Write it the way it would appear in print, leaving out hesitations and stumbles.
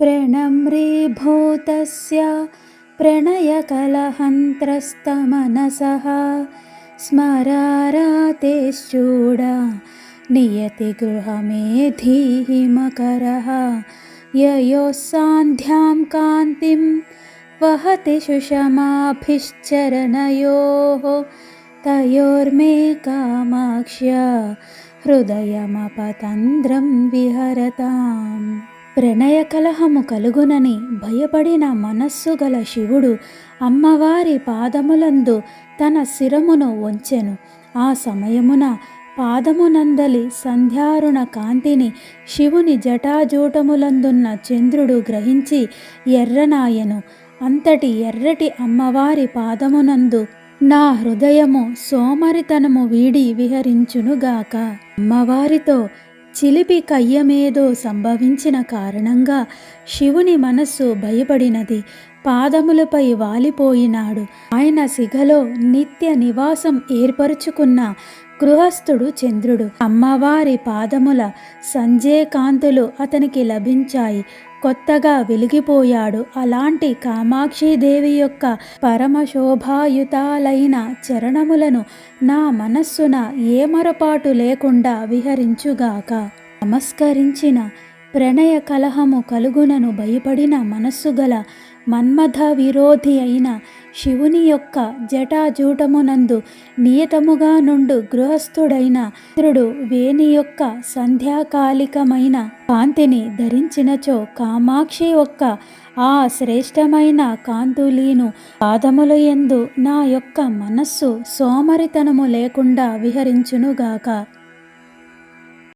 प्रणम्रीभूतस्य प्रणयकलहन्त्रस्तमनसः स्मरारातेश्चूडा नियतिगृहमेधिः मकरः ययोः सान्ध्यां कान्तिं वहति सुषमाभिश्चरणयोः तयोर्मे कामाक्ष्या హృదయమపతంద్రం విహరతాం. ప్రణయ కలహము కలుగునని భయపడిన మనస్సు గల శివుడు అమ్మవారి పాదములందు తన శిరమును వంచెను. ఆ సమయమున పాదమునందలి సంధ్యారుణ కాంతిని శివుని జటాజూటములందున్న చంద్రుడు గ్రహించి ఎర్రనాయను. అంతటి ఎర్రటి అమ్మవారి పాదమునందు నా హృదయము సోమరితనము వీడి విహరించునుగాక. అమ్మవారితో చిలిపి కయ్యమేదో సంభవించిన కారణంగా శివుని మనస్సు భయపడినది. పాదములపై వాలిపోయినాడు. ఆయన సిగలో నిత్య నివాసం ఏర్పరుచుకున్న గృహస్థుడు చంద్రుడు. అమ్మవారి పాదముల సంజయకాంతులు అతనికి లభించాయి. కొత్తగా వెలిగిపోయాడు. అలాంటి కామాక్షిదేవి యొక్క పరమశోభాయుతాలైన చరణములను నా మనస్సున ఏమరపాటు లేకుండా విహరించుగాక. నమస్కరించిన ప్రణయ కలహము కలుగునను భయపడిన మనస్సు గల మన్మథ విరోధి అయిన శివుని యొక్క జటాజూటమునందు నియతముగా నుండు గృహస్థుడైన ఇంద్రుడు వేణి యొక్క సంధ్యాకాలికమైన కాంతిని ధరించినచో కామాక్షి యొక్క ఆ శ్రేష్టమైన కాంతులీను పాదముల యందు నా యొక్క మనస్సు సోమరితనము లేకుండా విహరించునుగాక.